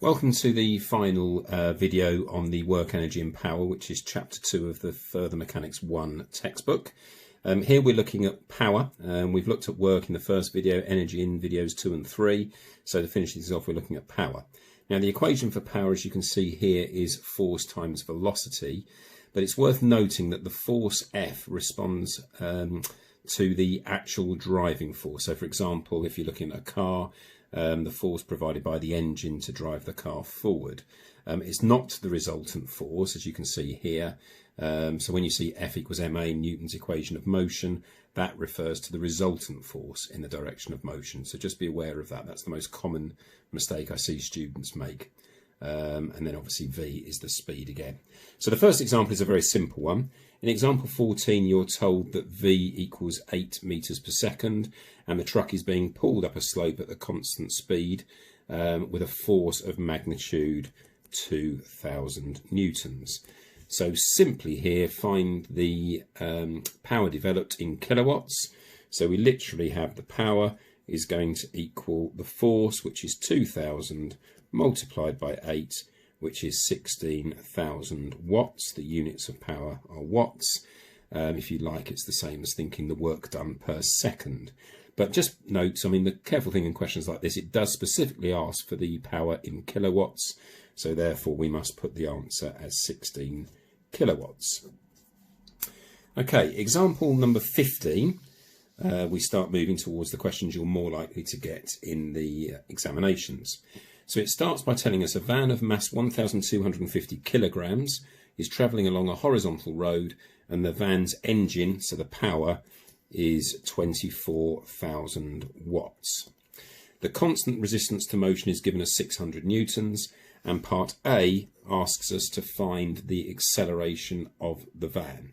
Welcome to the final video on the work, energy and power, which is chapter 2 of the Further Mechanics 1 textbook. Here we're looking at power. We've looked at work in the first video, energy in videos 2 and 3. So to finish this off, we're looking at power. Now the equation for power, as you can see here, is force times velocity. But it's worth noting that the force F responds to the actual driving force. So for example, if you're looking at a car, the force provided by the engine to drive the car forward. It's not the resultant force, as you can see here. So when you see F equals ma, Newton's equation of motion, that refers to the resultant force in the direction of motion. So just be aware of that. That's the most common mistake I see students make. And then obviously V is the speed again. So the first example is a very simple one. In example 14, you're told that V equals 8 meters per second, and the truck is being pulled up a slope at a constant speed with a force of magnitude 2,000 newtons. So simply here, find the power developed in kilowatts. So we literally have the power is going to equal the force, which is 2,000 multiplied by 8, which is 16,000 watts. The units of power are watts. If you like, it's the same as thinking the work done per second. But just note, I mean, the careful thing in questions like this, it does specifically ask for the power in kilowatts. So therefore, we must put the answer as 16 kilowatts. Okay, example number 15. We start moving towards the questions you're more likely to get in the examinations. So it starts by telling us a van of mass 1,250 kilograms is travelling along a horizontal road, and the van's engine, so the power, is 24,000 watts. The constant resistance to motion is given as 600 newtons, and part A asks us to find the acceleration of the van.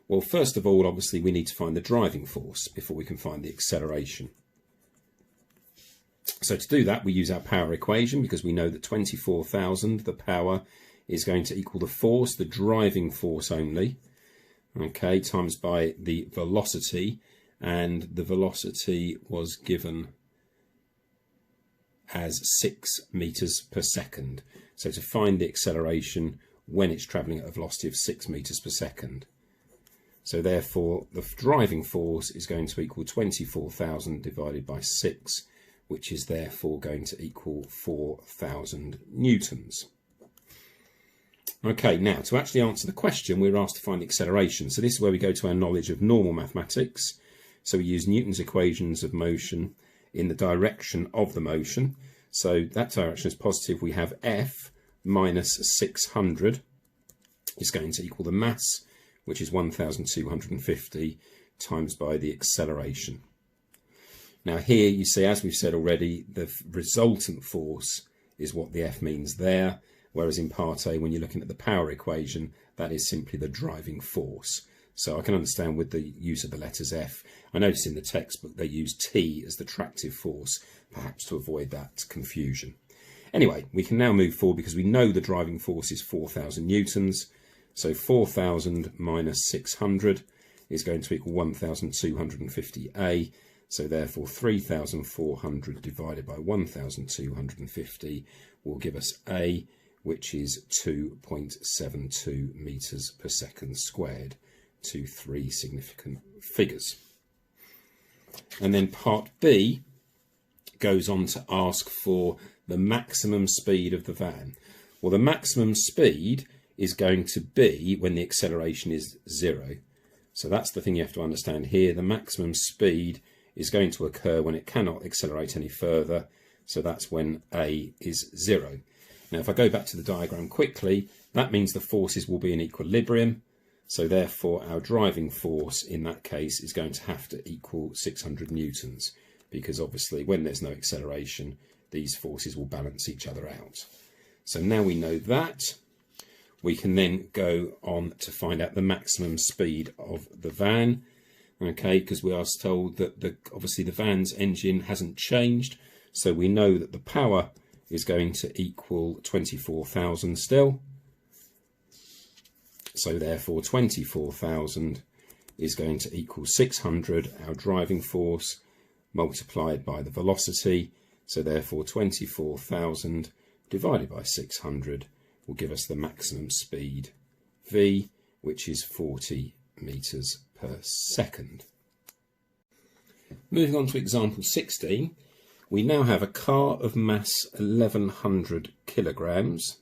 Well, first of all, obviously, we need to find the driving force before we can find the acceleration. So to do that, we use our power equation, because we know that 24,000, the power, is going to equal the force, the driving force only, okay, times by the velocity, and the velocity was given as 6 meters per second. So to find the acceleration when it's travelling at a velocity of 6 meters per second. So therefore, the driving force is going to equal 24,000 divided by 6, which is therefore going to equal 4,000 newtons. Okay, now to actually answer the question, we're asked to find the acceleration. So this is where we go to our knowledge of normal mathematics. So we use Newton's equations of motion in the direction of the motion. So that direction is positive. We have F minus 600 is going to equal the mass, which is 1,250 times by the acceleration. Now here you see, as we've said already, the resultant force is what the F means there, whereas in part A, when you're looking at the power equation, that is simply the driving force. So I can understand with the use of the letters F. I notice in the textbook they use T as the tractive force, perhaps to avoid that confusion. Anyway, we can now move forward because we know the driving force is 4,000 newtons. So 4,000 minus 600 is going to equal 1,250A. So therefore 3,400 divided by 1,250 will give us A, which is 2.72 meters per second squared, to 3 significant figures. And then part B goes on to ask for the maximum speed of the van. Well, the maximum speed is going to be when the acceleration is 0. So that's the thing you have to understand here. The maximum speed is going to occur when it cannot accelerate any further. So that's when A is 0. Now, if I go back to the diagram quickly, that means the forces will be in equilibrium. So therefore, our driving force in that case is going to have to equal 600 newtons, because obviously when there's no acceleration, these forces will balance each other out. So now we know that, we can then go on to find out the maximum speed of the van. Okay, because we are told that obviously the van's engine hasn't changed, so we know that the power is going to equal 24,000 still. So therefore 24,000 is going to equal 600, our driving force, multiplied by the velocity. So therefore 24,000 divided by 600 will give us the maximum speed v, which is 40 meters per second. Moving on to example 16, we now have a car of mass 1100 kilograms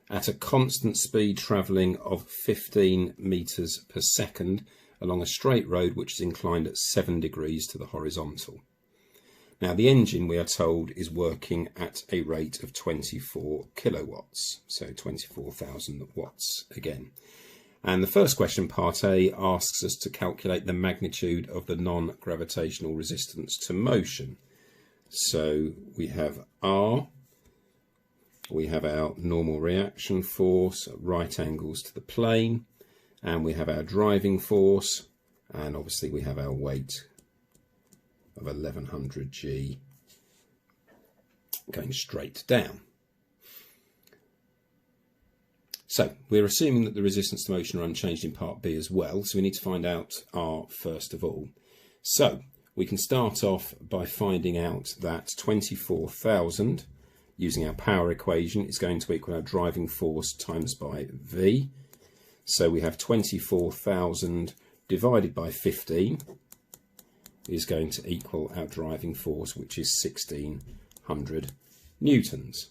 at a constant speed travelling of 15 meters per second along a straight road which is inclined at 7 degrees to the horizontal. Now the engine, we are told, is working at a rate of 24 kilowatts, so 24,000 watts again. And the first question, part A, asks us to calculate the magnitude of the non-gravitational resistance to motion. So we have R, we have our normal reaction force at right angles to the plane, and we have our driving force, and obviously we have our weight of 1100 G going straight down. So we're assuming that the resistance to motion are unchanged in part B as well, so we need to find out R first of all. So we can start off by finding out that 24,000, using our power equation, is going to equal our driving force times by V. So we have 24,000 divided by 15 is going to equal our driving force, which is 1600 newtons.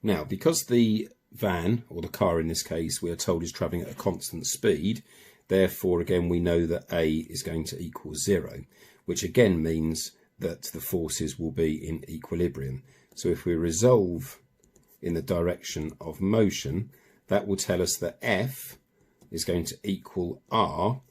Now, because the van, or the car in this case, we are told is travelling at a constant speed, therefore again we know that A is going to equal 0, which again means that the forces will be in equilibrium. So if we resolve in the direction of motion, that will tell us that F is going to equal R,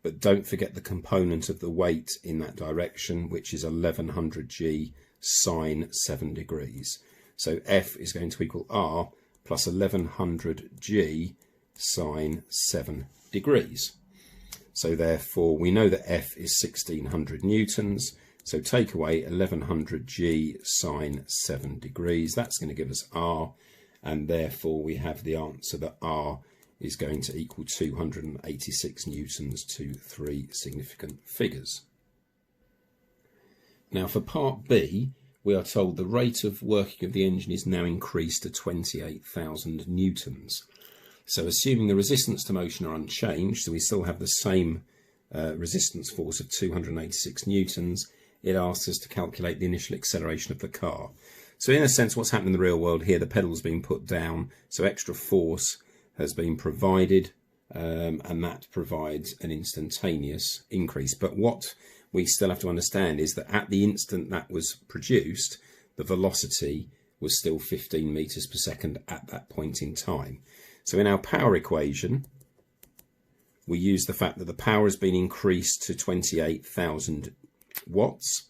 but don't forget the component of the weight in that direction, which is 1100 G sine 7 degrees. So F is going to equal R plus 1100 G sine 7 degrees. So therefore we know that F is 1600 newtons. So take away 1100 G sine 7 degrees. That's going to give us R, and therefore we have the answer that R is going to equal 286 newtons to 3 significant figures. Now for part B, we are told the rate of working of the engine is now increased to 28,000 newtons. So assuming the resistance to motion are unchanged, so we still have the same resistance force of 286 newtons, it asks us to calculate the initial acceleration of the car. So in a sense, what's happened in the real world here, the pedal's been put down, so extra force has been provided, and that provides an instantaneous increase. But what we still have to understand is that at the instant that was produced, the velocity was still 15 meters per second at that point in time. So in our power equation, we use the fact that the power has been increased to 28,000 watts,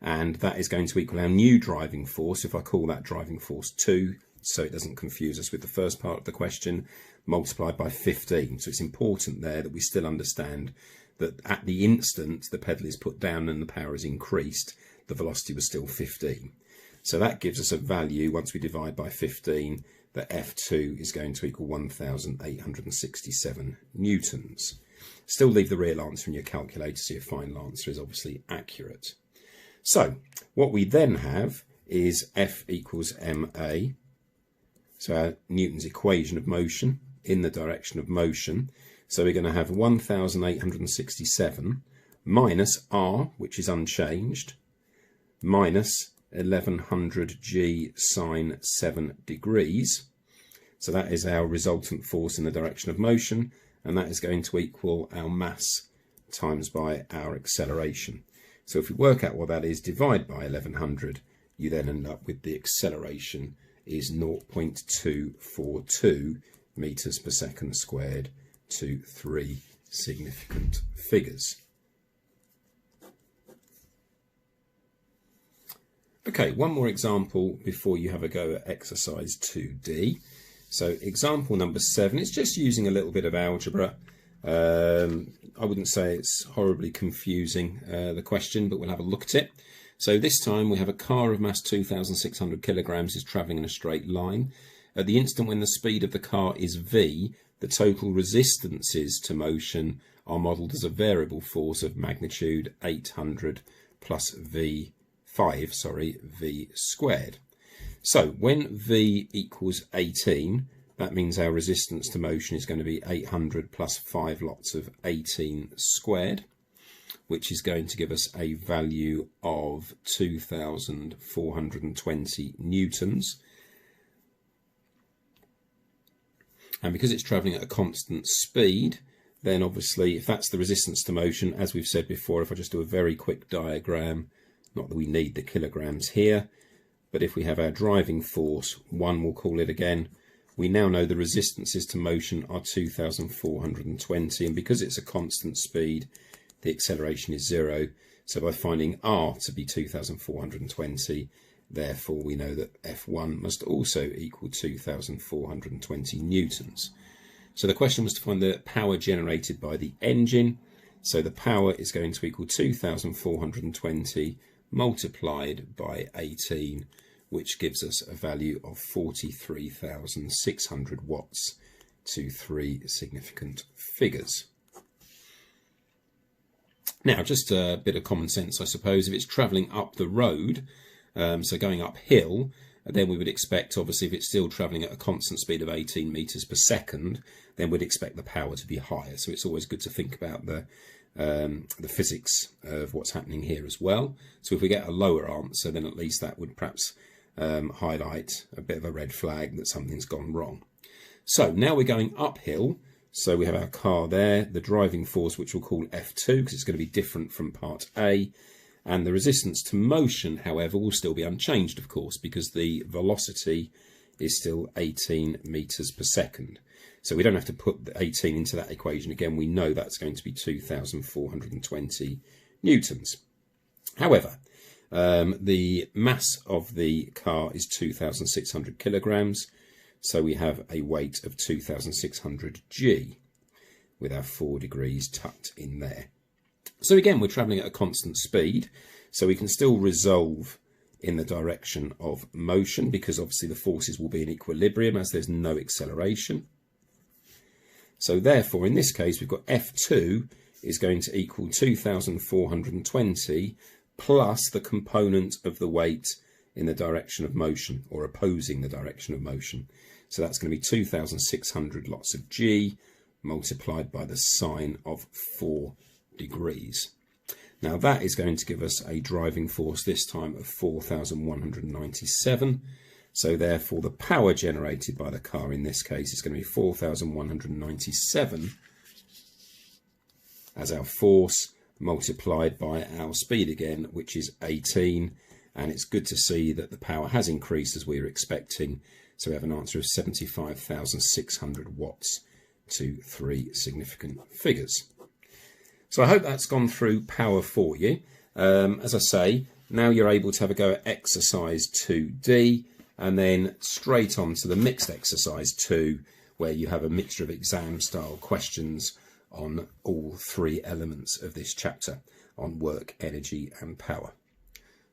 and that is going to equal our new driving force, if I call that driving force 2, so it doesn't confuse us with the first part of the question, multiplied by 15. So it's important there that we still understand that at the instant the pedal is put down and the power is increased, the velocity was still 15. So that gives us a value, once we divide by 15, that F2 is going to equal 1,867 newtons. Still leave the real answer in your calculator so your final answer is obviously accurate. So what we then have is F equals ma, so our Newton's equation of motion in the direction of motion. So we're going to have 1,867 minus R, which is unchanged, minus 1100 G sine 7 degrees. So that is our resultant force in the direction of motion, and that is going to equal our mass times by our acceleration. So if we work out what that is, divide by 1100, you then end up with the acceleration is 0.242 meters per second squared to 3 significant figures. Okay, one more example before you have a go at exercise 2D. So example number 7, it's just using a little bit of algebra. I wouldn't say it's horribly confusing, the question, but we'll have a look at it. So this time we have a car of mass 2,600 kilograms is travelling in a straight line. At the instant when the speed of the car is v, the total resistances to motion are modelled as a variable force of magnitude 800 plus v V squared. So when V equals 18, that means our resistance to motion is going to be 800 plus 5 lots of 18 squared, which is going to give us a value of 2,420 newtons. And because it's travelling at a constant speed, then obviously if that's the resistance to motion, as we've said before, if I just do a very quick diagram, not that we need the kilograms here, but if we have our driving force, 1 we'll call it again, we now know the resistances to motion are 2,420, and because it's a constant speed, the acceleration is 0. So by finding R to be 2,420, therefore we know that F1 must also equal 2,420 newtons. So the question was to find the power generated by the engine. So the power is going to equal 2,420 multiplied by 18, which gives us a value of 43,600 watts to 3 significant figures. Now, just a bit of common sense, I suppose. If it's travelling up the road, so going uphill, then we would expect, obviously, if it's still travelling at a constant speed of 18 meters per second, then we'd expect the power to be higher. So it's always good to think about the physics of what's happening here as well. So if we get a lower answer, then at least that would perhaps highlight a bit of a red flag that something's gone wrong. So now we're going uphill. So we have our car there, the driving force, which we'll call F2, because it's going to be different from part A. And the resistance to motion, however, will still be unchanged, of course, because the velocity is still 18 meters per second. So we don't have to put the 18 into that equation again. We know that's going to be 2,420 newtons. However, the mass of the car is 2,600 kilograms. So we have a weight of 2,600 G with our 4 degrees tucked in there. So again, we're travelling at a constant speed, so we can still resolve in the direction of motion because obviously the forces will be in equilibrium as there's no acceleration. So therefore, in this case, we've got F2 is going to equal 2,420 plus the component of the weight in the direction of motion, or opposing the direction of motion. So that's going to be 2,600 lots of G multiplied by the sine of 4 degrees. Now that is going to give us a driving force this time of 4,197. So therefore the power generated by the car in this case is going to be 4,197 as our force multiplied by our speed again, which is 18. And it's good to see that the power has increased as we were expecting. So we have an answer of 75,600 watts to 3 significant figures. So I hope that's gone through power for you. As I say, now you're able to have a go at exercise 2D and then straight on to the mixed exercise 2, where you have a mixture of exam style questions on all 3 elements of this chapter on work, energy and power.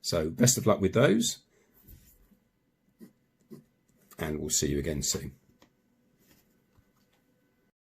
So best of luck with those, and we'll see you again soon.